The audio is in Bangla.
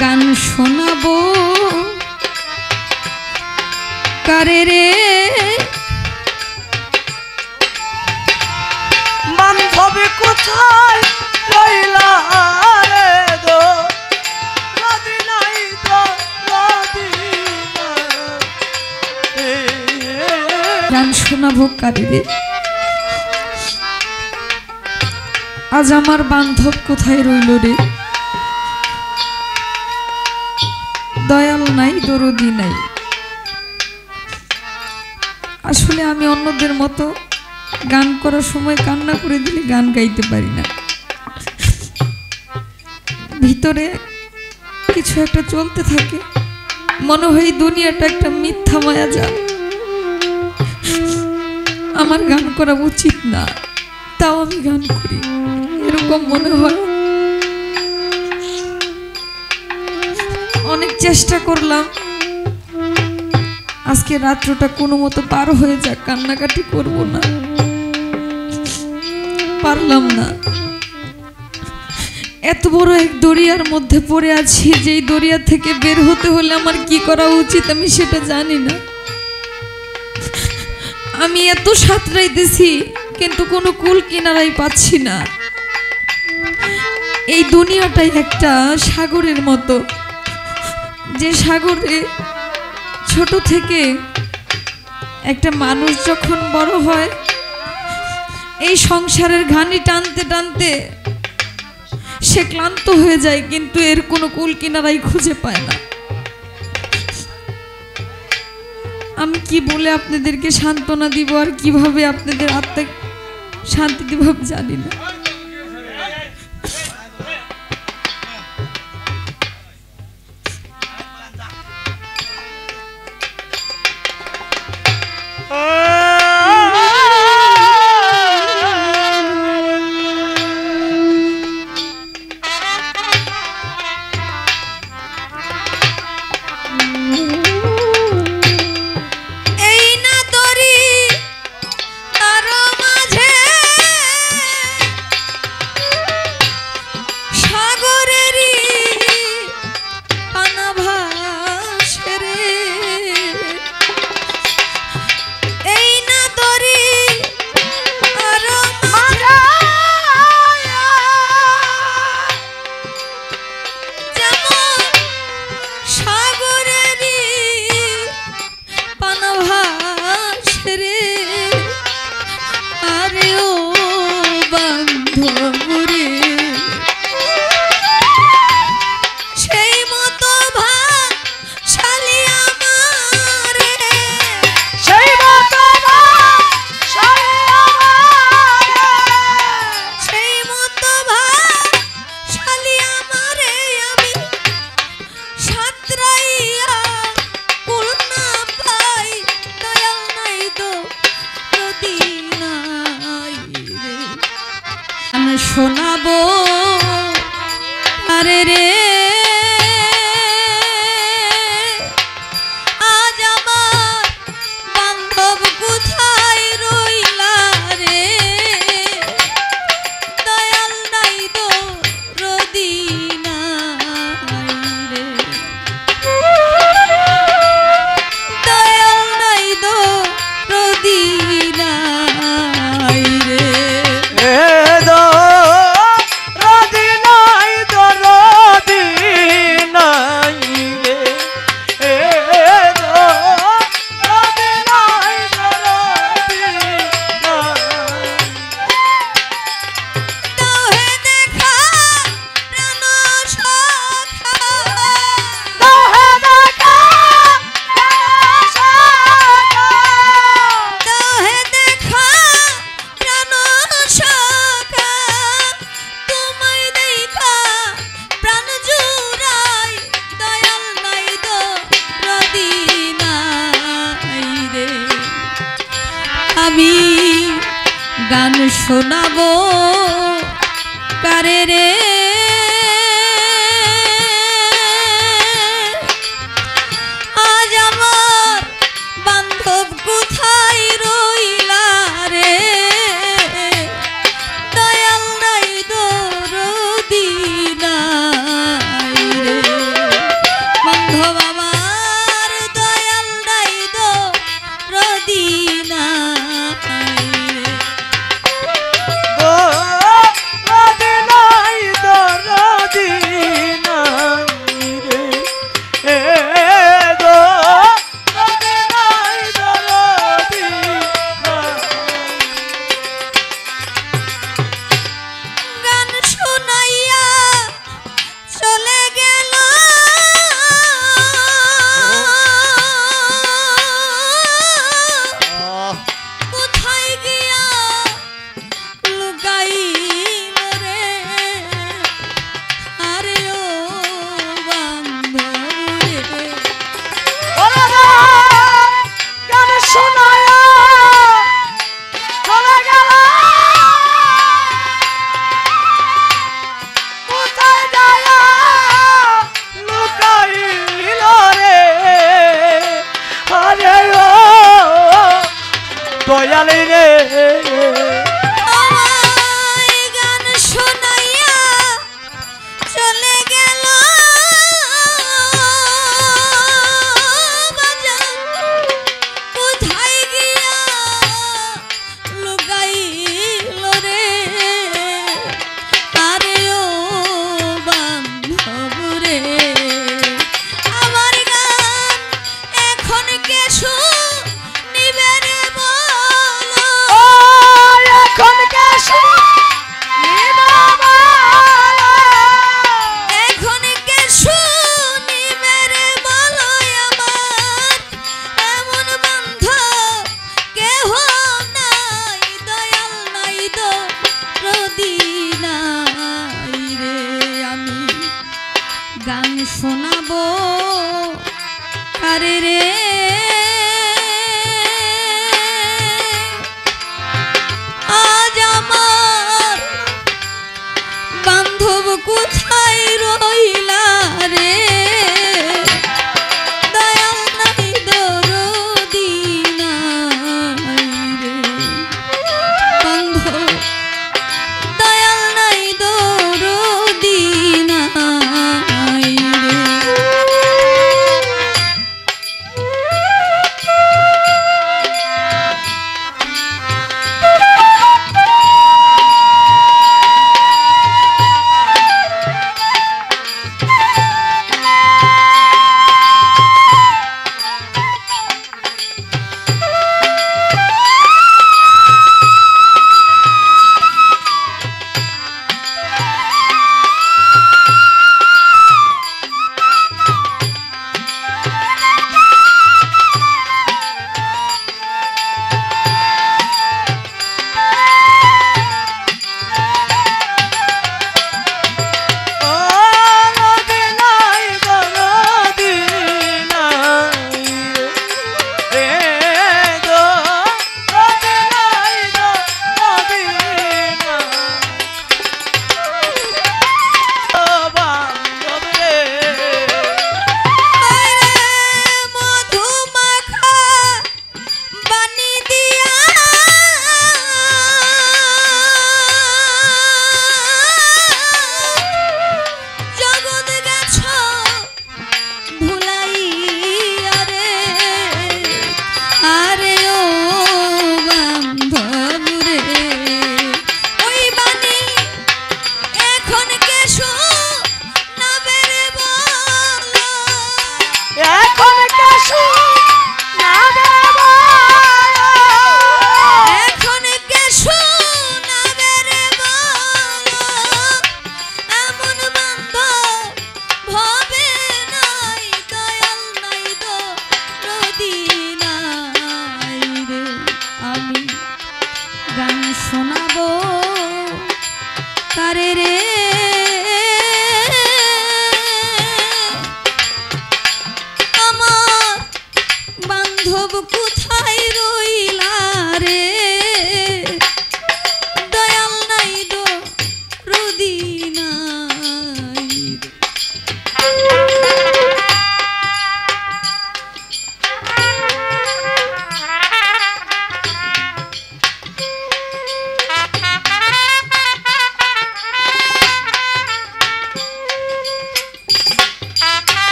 গান শোনাবো কারে রে বান্ধবী কোথায় রইলা রে দো নদী নাই তো নদী গান শোনাবো কারে রে আজ আমার বান্ধব কোথায় রইল রে দয়াল নাই দরদি নাই আসলে আমি অন্যদের মতো গান করার সময় কান্না করে দিলে গান গাইতে পারি না ভিতরে কিছু একটা চলতে থাকে মনে হয় দুনিয়াটা একটা মিথ্যা মায়াজাল আমার গান করা উচিত না তাও আমি গান করি এরকম মনে হয় অনেক চেষ্টা করলাম আজকে রাত্রটা কোনো মতো পার হয়ে যাক কান্নাকাটি করব না পারলাম না এত বড় এক দরিয়ার মধ্যে পড়ে আছি যেই দরিয়া থেকে বের হতে হলে আমার কি করা উচিত আমি সেটা জানি না আমি এত সাঁতরাইতেছি কিন্তু কোনো কুল কিনারাই পাচ্ছি না এই দুনিয়াটাই একটা সাগরের মতো যে সাগরে ছোট থেকে একটা মানুষ যখন বড় হয় এই সংসারের ঘানি টানতে টানতে সে ক্লান্ত হয়ে যায় কিন্তু এর কোনো কুল কিনারাই খুঁজে পায় না আমি কি বলে আপনাদেরকে সান্ত্বনা দিব আর কিভাবে আপনাদের আত্মাকে শান্তি দিব জানি না শোনাবো আরে রে আজ আমার বান্ধব কোথায় রইলা রে দয়াল নাই দরদি নাই রে দয়াল নাই দরদি নাই রে আমি গান শোনাবো কারে রে আজ আমার বান্ধব কোথায় রইলা রে দয়াল নাই দরদি নাই রে দয়ালি রে আমায় গান শোনাইয়া চলে গেল বাজান, কোথায় গিয়া লুকাইল রে। আরে ও বান্ধব রে, আমার গান এখন কে শুনিবে রে বলো। এখন কে এখন কে শুনিবে রে বলো, আমার এমন বান্ধব কেহ নাই, দয়াল নাই দরদি নাই রে। আমি গান শোনাবো কারে রে